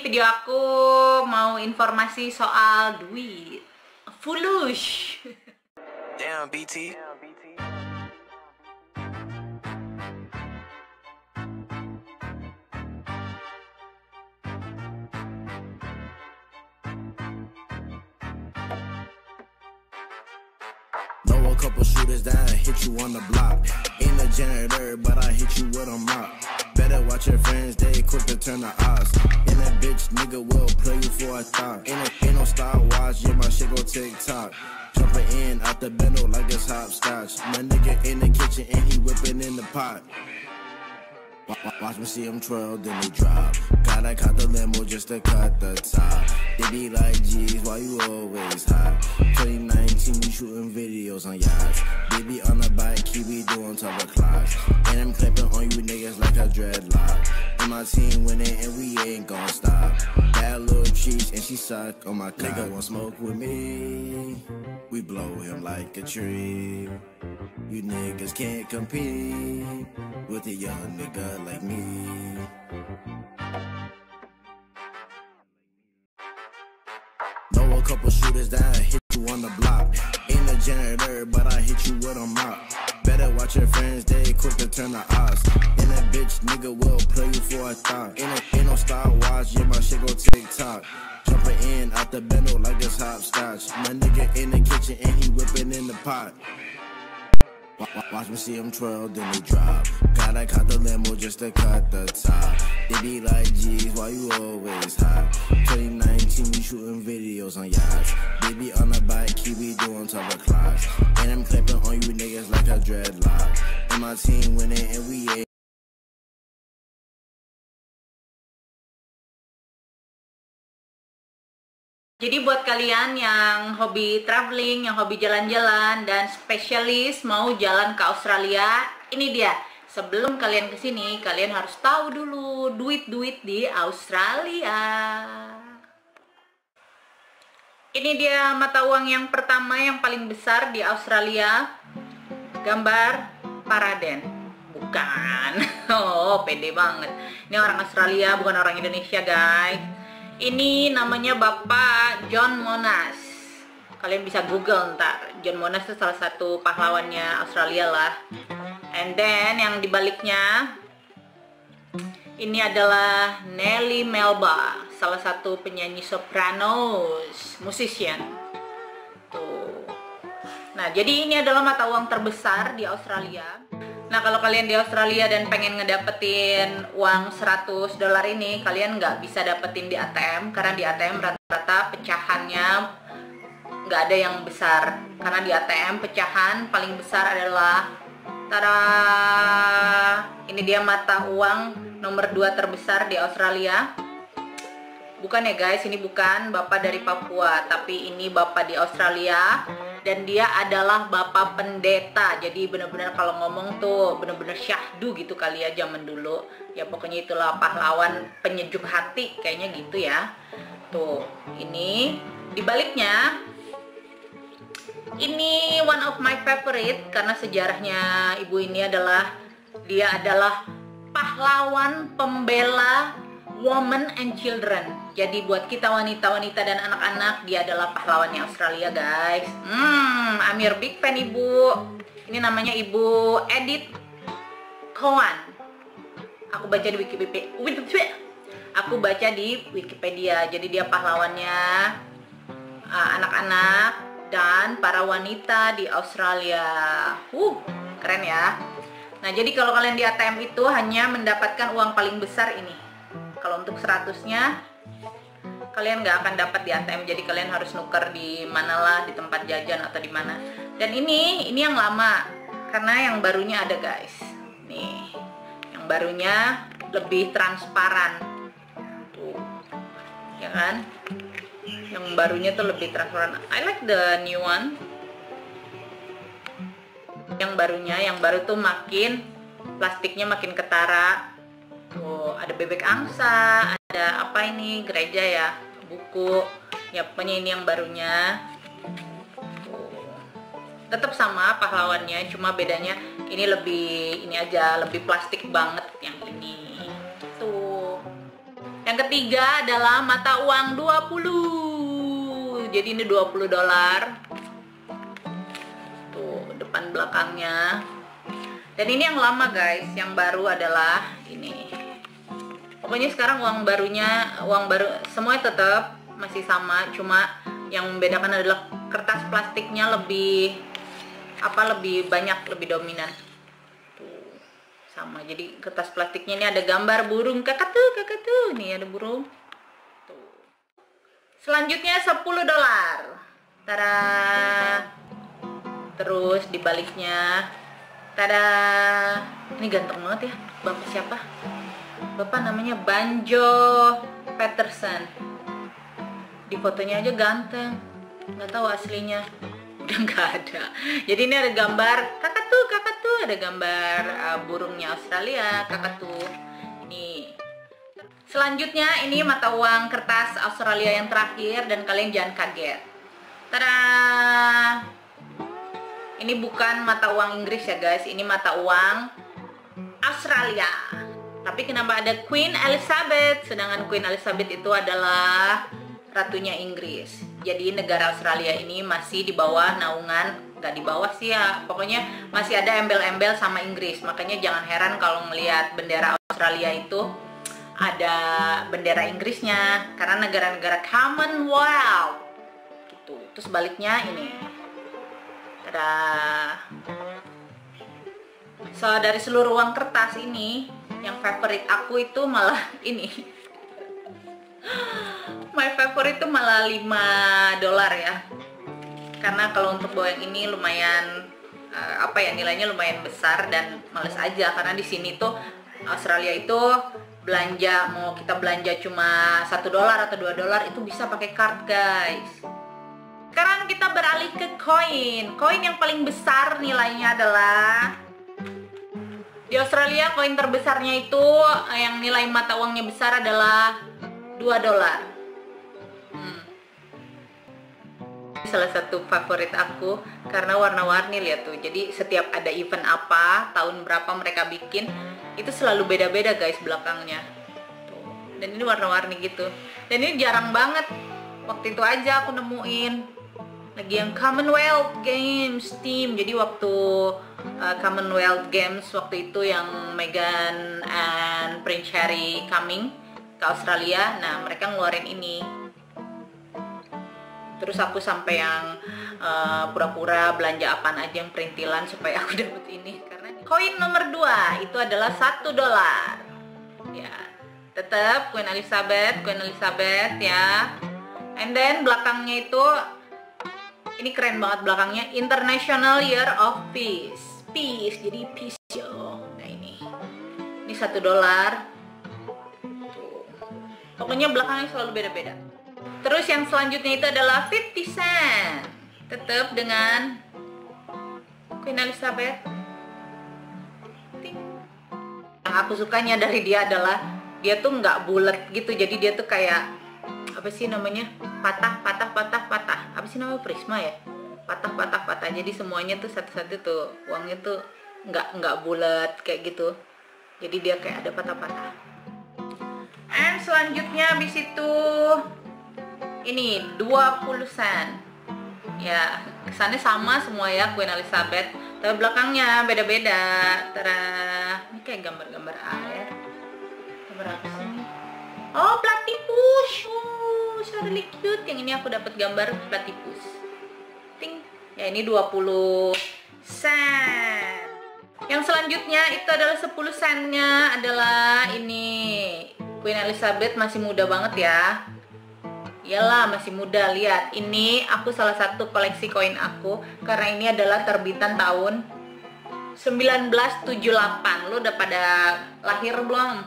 video aku mau informasi soal duit. Foolish. Damn, BT. Know a couple shooters that hit you on the block. Ain't a janitor, but I hit you with a mop. Better watch your friends, they quick to turn the odds. And that bitch nigga will play you for a thought. Ain't no Star Wars, yeah, my shit go TikTok. Jumping in out the bendo like it's hopscotch. My nigga in the kitchen and he whipping in the pot. Watch me see him twirl, then they drop. Gotta cut the limo just to cut the top. They be like, geez, why you always hot? 2019, we shooting videos on yachts. Baby on the bike, keep me doing top of clocks. And I'm clipping on you niggas like a dreadlock. And my team winning and we ain't gon' stop. Bad little cheese and she suck on my cock. Nigga want smoke with me, we blow him like a tree. You niggas can't compete with a young nigga like me. Know a couple shooters that hit you on the block. Ain't a janitor, but I hit you with a mop. Better watch your friends, they quick to turn the odds. And that bitch nigga will play you for a thought. Ain't no Star Wars, yeah, my shit go TikTok. Jumping in out the bendo like it's hopscotch. My nigga in the kitchen and he whipping in the pot. Watch me see him twirl, then they drop. Gotta cut the limo just to cut the top. They be like, geez, why you always hot? 2019, we shooting videos on yachts. Baby on the bike, keep me doing top of clocks. And I'm clipping on you niggas like a dreadlock. And my team winning and we ain't. Jadi buat kalian yang hobi traveling, yang hobi jalan-jalan dan spesialis mau jalan ke Australia, ini dia. Sebelum kalian ke sini, kalian harus tahu dulu duit-duit di Australia. Ini dia mata uang yang pertama yang paling besar di Australia. Gambar Paraden. Bukan. Oh, pede banget. Ini orang Australia, bukan orang Indonesia, guys. Ini namanya Bapak John Monas. Kalian bisa Google ntar. John Monas itu salah satu pahlawannya Australia lah. And then yang dibaliknya, ini adalah Nellie Melba, salah satu penyanyi sopranos, musician. Tuh. Nah, jadi ini adalah mata uang terbesar di Australia. Nah, kalau kalian di Australia dan pengen ngedapetin uang $100 ini, kalian nggak bisa dapetin di ATM, karena di ATM rata-rata pecahannya nggak ada yang besar. Karena di ATM pecahan paling besar adalah, tada, ini dia mata uang nomor 2 terbesar di Australia. Bukan ya guys, ini bukan bapak dari Papua, tapi ini bapak di Australia. Dan dia adalah bapak pendeta. Jadi bener-bener kalau ngomong tuh bener-bener syahdu gitu kali ya zaman dulu. Ya pokoknya itulah pahlawan penyejuk hati, kayaknya gitu ya. Tuh, ini dibaliknya, ini one of my favorite karena sejarahnya ibu ini adalah, dia adalah pahlawan pembela women and children. Jadi buat kita wanita-wanita dan anak-anak, dia adalah pahlawannya Australia, guys. Amir big fan ibu. Ini namanya Ibu Edith Cowan. Aku baca di Wikipedia. Jadi dia pahlawannya anak-anak dan para wanita di Australia. Keren ya. Nah, jadi kalau kalian di ATM itu hanya mendapatkan uang paling besar ini. Kalau untuk 100-nya kalian nggak akan dapat di ATM, jadi kalian harus nuker di mana lah, di tempat jajan atau di mana. Dan ini yang lama, karena yang barunya ada guys. Nih, yang barunya lebih transparan, tuh, ya kan? Yang barunya tuh lebih transparan. I like the new one. Yang baru tuh makin plastiknya makin ketara. Tuh, ada bebek angsa, ada apa ini, gereja ya, buku, ya pokoknya ini yang barunya. Tuh. Tetap sama pahlawannya, cuma bedanya ini lebih, ini aja lebih plastik banget yang ini. Tuh. Yang ketiga adalah mata uang 20. Jadi ini 20 dolar. Tuh, depan belakangnya. Dan ini yang lama guys, yang baru adalah ini. Pokoknya sekarang uang baru semuanya tetap masih sama, cuma yang membedakan adalah kertas plastiknya lebih banyak, lebih dominan. Tuh, sama. Jadi kertas plastiknya ini ada gambar burung kakak tuh. Nih ada burung. Tuh. Selanjutnya 10 dolar. Tada. Terus dibaliknya. Tada. Ini ganteng banget ya. Bapak siapa? Bapak namanya Banjo Peterson. Di fotonya aja ganteng. Nggak tahu aslinya. Udah nggak ada. Jadi ini ada gambar kakak tuh. Ada gambar burungnya Australia, kakak tuh. Ini. Selanjutnya ini mata uang kertas Australia yang terakhir dan kalian jangan kaget. Tada. Ini bukan mata uang Inggris ya guys. Ini mata uang Australia. Tapi kenapa ada Queen Elizabeth? Sedangkan Queen Elizabeth itu adalah ratunya Inggris. Jadi negara Australia ini masih di bawah naungan, nggak di bawah sih ya, pokoknya masih ada embel-embel sama Inggris. Makanya jangan heran kalau ngelihat bendera Australia itu ada bendera Inggrisnya, karena negara-negara Commonwealth gitu. Terus sebaliknya ini. Tada. So dari seluruh uang kertas ini, yang favorit aku itu malah ini. My favorite itu malah 5 dolar ya. Karena kalau untuk bawa yang ini lumayan nilainya lumayan besar dan males aja, karena di sini tuh Australia itu belanja, mau kita belanja cuma 1 dolar atau 2 dolar itu bisa pakai card guys. Sekarang kita beralih ke koin. Koin yang paling besar nilainya adalah di Australia, koin terbesarnya itu yang nilai mata uangnya besar adalah 2 dolar. Salah satu favorit aku karena warna-warni, lihat tuh. Jadi setiap ada event apa, tahun berapa mereka bikin, itu selalu beda-beda guys belakangnya. Tuh. Dan ini warna-warni gitu. Dan ini jarang banget. Waktu itu aja aku nemuin lagi yang Commonwealth Games team. Jadi waktu Commonwealth Games waktu itu yang Meghan and Prince Harry coming ke Australia, nah mereka ngeluarin ini. Terus aku sampai yang pura-pura belanja apaan aja yang perintilan supaya aku dapet ini. Karena koin nomor 2 itu adalah 1 dolar. Ya, tetap Queen Elizabeth ya. And then belakangnya itu ini keren banget belakangnya, International Year of Peace. Peace, jadi peace yo. Nah ini 1 dolar. Tuh. Pokoknya belakangnya selalu beda-beda. Terus yang selanjutnya itu adalah 50 cent. Tetap dengan Queen Elizabeth. Ting. Yang aku sukanya dari dia adalah dia tuh nggak bulat gitu. Jadi dia tuh kayak apa sih namanya? Patah. Apa sih namanya? Prisma ya? Patah. Jadi semuanya tuh satu-satu tuh uangnya tuh nggak bulat kayak gitu. Jadi dia kayak ada patah-patah. And selanjutnya habis itu ini 20 sen. Ya, kesannya sama semua ya Queen Elizabeth, tapi belakangnya beda-beda. Tada. Ini kayak gambar-gambar air. Gambar apa sih ini? Oh, platypus. Oh, so really cute. Yang ini aku dapat gambar platypus. Ting. Ya, ini 20 sen. Yang selanjutnya itu adalah 10 sennya adalah ini. Queen Elizabeth masih muda banget ya. Iyalah masih muda, lihat. Ini aku salah satu koleksi koin aku karena ini adalah terbitan tahun 1978. Lo udah pada lahir belum?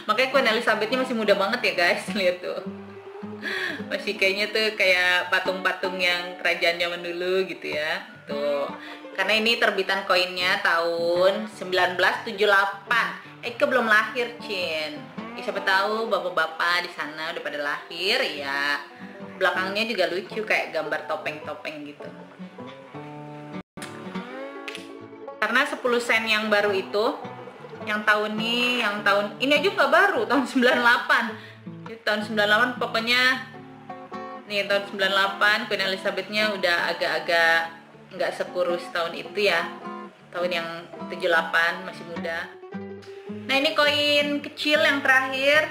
Makanya Queen Elizabeth-nya masih muda banget ya guys. Lihat tuh. Masih kayaknya tuh kayak patung-patung yang kerajaan zaman dulu gitu ya. Tuh. Karena ini terbitan koinnya tahun 1978. Eke belum lahir, Cin. Ya, siapa tahu bapak-bapak di sana udah pada lahir ya. Belakangnya juga lucu kayak gambar topeng-topeng gitu. Karena 10 sen yang baru itu, yang tahun ini aja nggak baru, tahun 98. tahun 98 pokoknya. Nih tahun 98 Queen Elizabeth-nya udah agak-agak nggak sekurus tahun itu ya. Tahun yang 78, masih muda. Nah ini koin kecil yang terakhir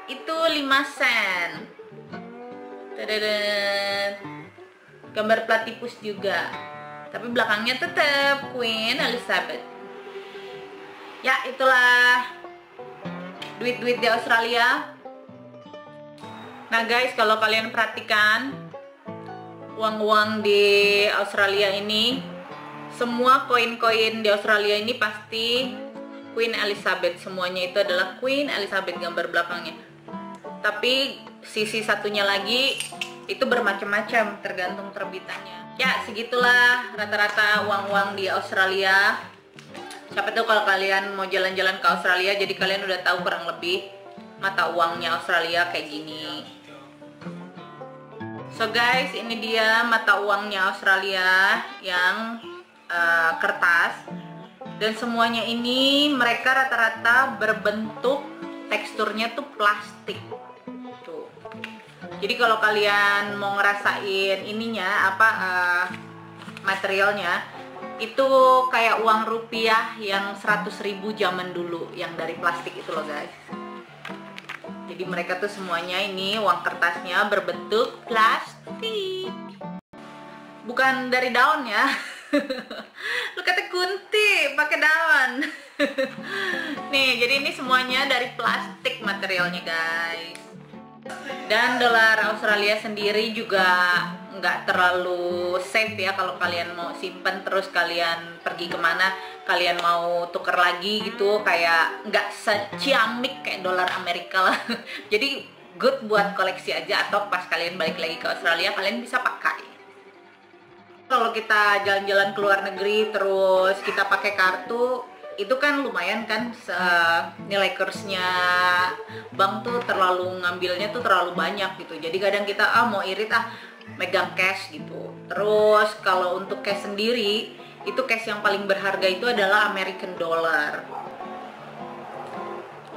itu 5 sen. Tadadad. Gambar platypus juga, tapi belakangnya tetap Queen Elizabeth. Ya itulah duit-duit di Australia. Nah guys, kalau kalian perhatikan uang-uang di Australia ini, semua koin-koin di Australia ini pasti Queen Elizabeth. Semuanya itu adalah Queen Elizabeth gambar belakangnya. Tapi sisi satunya lagi itu bermacam-macam tergantung terbitannya. Ya segitulah rata-rata uang-uang di Australia. Siapa tahu kalau kalian mau jalan-jalan ke Australia, jadi kalian udah tahu kurang lebih mata uangnya Australia kayak gini. So guys, ini dia mata uangnya Australia yang kertas. Dan semuanya ini mereka rata-rata berbentuk teksturnya tuh plastik. Tuh. Jadi kalau kalian mau ngerasain ininya materialnya, itu kayak uang rupiah yang 100.000 zaman dulu yang dari plastik itu loh guys. Jadi mereka tuh semuanya ini uang kertasnya berbentuk plastik, bukan dari daun ya. Lu kata kunti pakai daun. Nih jadi ini semuanya dari plastik materialnya guys. Dan dolar Australia sendiri juga nggak terlalu safe ya kalau kalian mau simpen terus kalian pergi kemana, kalian mau tuker lagi gitu, kayak nggak seciamik kayak dolar Amerika lah. Jadi good buat koleksi aja, atau pas kalian balik lagi ke Australia kalian bisa pakai. Kalau kita jalan-jalan ke luar negeri terus kita pakai kartu, itu kan lumayan kan, nilai kursnya bank tuh terlalu ngambilnya tuh terlalu banyak gitu. Jadi kadang kita mau irit megang cash gitu. Terus kalau untuk cash sendiri, itu cash yang paling berharga itu adalah American dollar.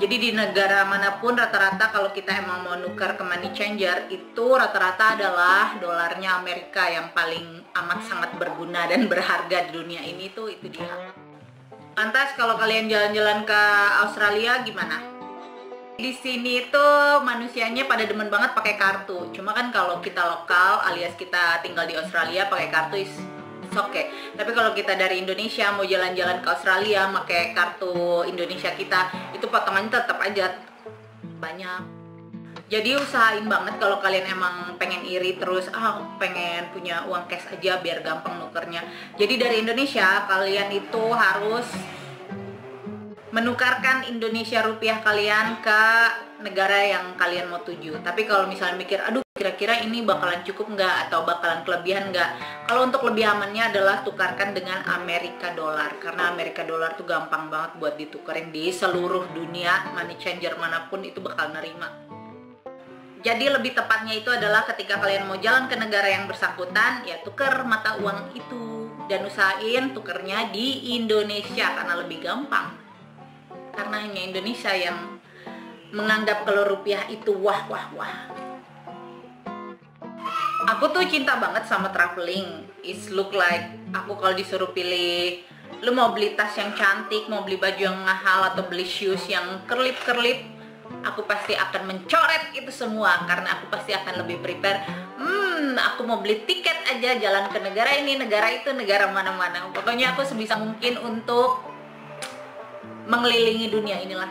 Jadi di negara manapun rata-rata kalau kita emang mau nukar ke money changer, itu rata-rata adalah dolarnya Amerika yang paling amat sangat berguna dan berharga di dunia ini tuh, itu dia. Lantas kalau kalian jalan-jalan ke Australia gimana? Di sini tuh manusianya pada demen banget pakai kartu. Cuma kan kalau kita lokal alias kita tinggal di Australia pakai kartu is oke. Tapi kalau kita dari Indonesia mau jalan-jalan ke Australia pakai kartu Indonesia kita, itu potongannya tetap aja banyak. Jadi usahain banget kalau kalian emang pengen iri terus pengen punya uang cash aja biar gampang nukernya. Jadi dari Indonesia kalian itu harus menukarkan Indonesia rupiah kalian ke negara yang kalian mau tuju. Tapi kalau misalnya mikir, aduh kira-kira ini bakalan cukup nggak atau bakalan kelebihan nggak, kalau untuk lebih amannya adalah tukarkan dengan Amerika dolar, karena Amerika dolar tuh gampang banget buat ditukerin di seluruh dunia. Money changer manapun itu bakal nerima. Jadi lebih tepatnya itu adalah ketika kalian mau jalan ke negara yang bersangkutan, ya tuker mata uang itu, dan usahain tukernya di Indonesia karena lebih gampang. Karena hanya Indonesia yang menganggap kalau rupiah itu wah. Aku tuh cinta banget sama traveling. It's look like aku kalau disuruh pilih, lu mau beli tas yang cantik, mau beli baju yang mahal, atau beli shoes yang kerlip-kerlip, aku pasti akan mencoret itu semua karena aku pasti akan lebih prepare. Aku mau beli tiket aja jalan ke negara ini, negara itu, negara mana-mana. Pokoknya aku sebisa mungkin untuk mengelilingi dunia inilah.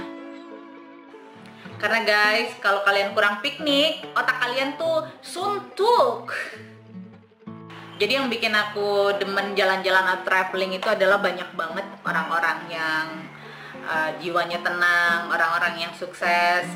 Karena guys, kalau kalian kurang piknik, otak kalian tuh suntuk. Jadi yang bikin aku demen jalan-jalan atau traveling itu adalah banyak banget orang-orang yang jiwanya tenang, orang-orang yang sukses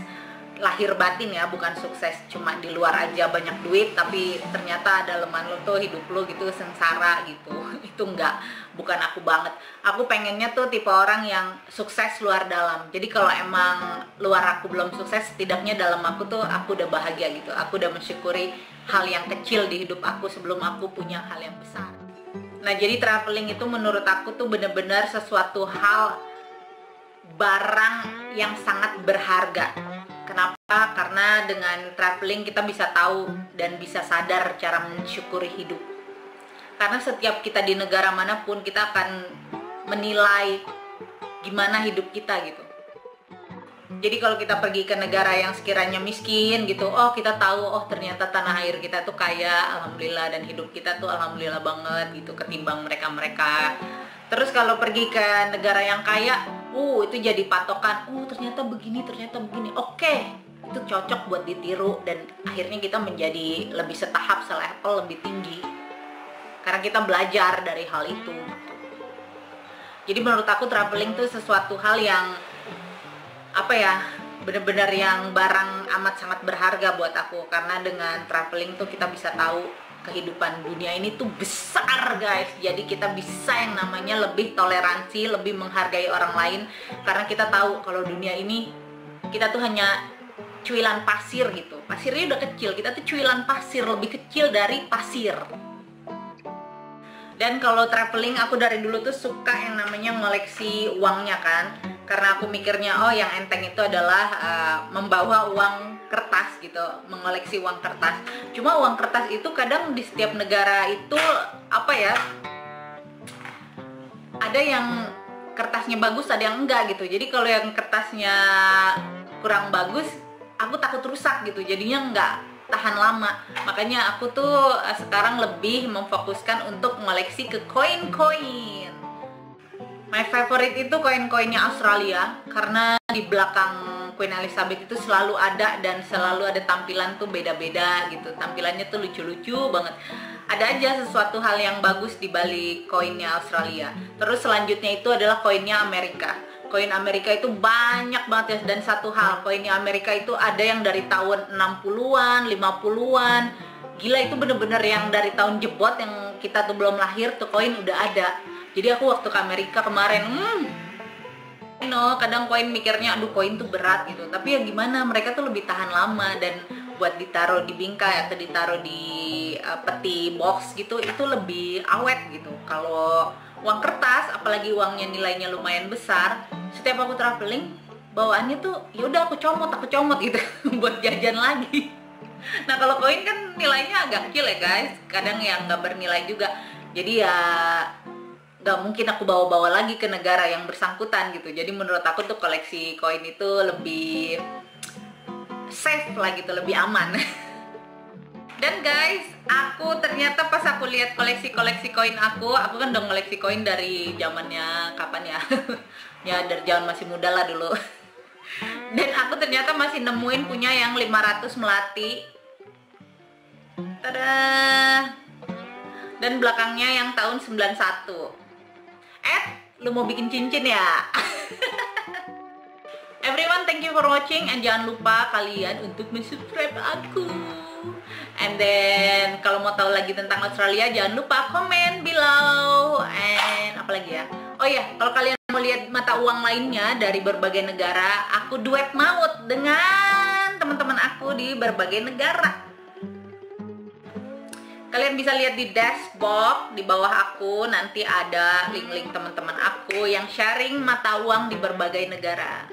lahir batin ya, bukan sukses cuma di luar aja banyak duit tapi ternyata daleman lo tuh hidup lo gitu sengsara gitu. Itu enggak, bukan aku banget. Aku pengennya tuh tipe orang yang sukses luar dalam. Jadi kalau emang luar aku belum sukses, setidaknya dalam aku tuh aku udah bahagia gitu. Aku udah mensyukuri hal yang kecil di hidup aku sebelum aku punya hal yang besar. Nah jadi traveling itu menurut aku tuh bener-bener sesuatu hal, barang yang sangat berharga. Kenapa? karena dengan traveling kita bisa tahu dan bisa sadar cara mensyukuri hidup. Karena setiap kita di negara manapun kita akan menilai gimana hidup kita gitu. Jadi kalau kita pergi ke negara yang sekiranya miskin gitu, oh kita tahu, oh ternyata tanah air kita tuh kaya, alhamdulillah, dan hidup kita tuh alhamdulillah banget gitu ketimbang mereka-mereka. Terus kalau pergi ke negara yang kaya, itu jadi patokan, ternyata begini, oke, itu cocok buat ditiru, dan akhirnya kita menjadi lebih setahap, selevel lebih tinggi karena kita belajar dari hal itu. Jadi menurut aku traveling tuh sesuatu hal yang bener-bener yang barang amat sangat berharga buat aku, karena dengan traveling tuh kita bisa tahu kehidupan dunia ini tuh besar guys. Jadi kita bisa yang namanya lebih toleransi, lebih menghargai orang lain, karena kita tahu kalau dunia ini kita tuh hanya cuilan pasir gitu. Pasirnya udah kecil, kita tuh cuilan pasir, lebih kecil dari pasir. Dan kalau traveling, aku dari dulu tuh suka yang namanya ngoleksi uangnya kan, karena aku mikirnya yang enteng itu adalah membawa uang kertas gitu, mengoleksi uang kertas. Cuma uang kertas itu kadang di setiap negara itu ada yang kertasnya bagus, ada yang enggak gitu. Jadi kalau yang kertasnya kurang bagus, aku takut rusak gitu, jadinya enggak tahan lama. Makanya aku tuh sekarang lebih memfokuskan untuk mengoleksi ke koin-koin. My favorite itu koin-koinnya Australia, karena di belakang Queen Elizabeth itu selalu ada, dan selalu ada tampilan tuh beda-beda gitu. Tampilannya tuh lucu-lucu banget. Ada aja sesuatu hal yang bagus di balik koinnya Australia. Terus selanjutnya itu adalah koinnya Amerika. Koin Amerika itu banyak banget ya, dan satu hal, koinnya Amerika itu ada yang dari tahun 60-an, 50-an. Gila, itu bener-bener yang dari tahun jebot yang kita tuh belum lahir tuh koin udah ada. Jadi aku waktu ke Amerika kemarin, kadang koin mikirnya, aduh koin tuh berat gitu. Tapi ya gimana, mereka tuh lebih tahan lama, dan buat ditaruh di bingkai atau ditaruh di peti box gitu, itu lebih awet gitu. Kalau uang kertas, apalagi uangnya nilainya lumayan besar, setiap aku traveling, bawaannya tuh yaudah aku comot gitu buat jajan lagi. Nah kalau koin kan nilainya agak kecil ya guys, kadang yang nggak bernilai juga. Jadi ya nggak mungkin aku bawa-bawa lagi ke negara yang bersangkutan gitu. Jadi menurut aku tuh koleksi koin itu lebih safe lah gitu, lebih aman. Dan guys, aku ternyata pas aku lihat koleksi koin aku kan udah koleksi koin dari zamannya kapan ya? Ya dari zaman masih muda lah dulu. Dan aku ternyata masih nemuin punya yang 500 melati. Tada! Dan belakangnya yang tahun 91. Lu mau bikin cincin ya? Everyone, thank you for watching, and jangan lupa kalian untuk subscribe aku. And then kalau mau tahu lagi tentang Australia, jangan lupa komen below. And apa lagi ya? Oh ya, kalau kalian mau lihat mata uang lainnya dari berbagai negara, aku duet maut dengan teman-teman aku di berbagai negara. Kalian bisa lihat di dashboard di bawah aku, nanti ada link-link teman-teman aku yang sharing mata uang di berbagai negara.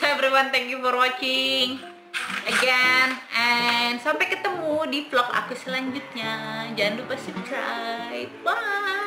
So everyone, thank you for watching again, and sampai ketemu di vlog aku selanjutnya. Jangan lupa subscribe. Bye.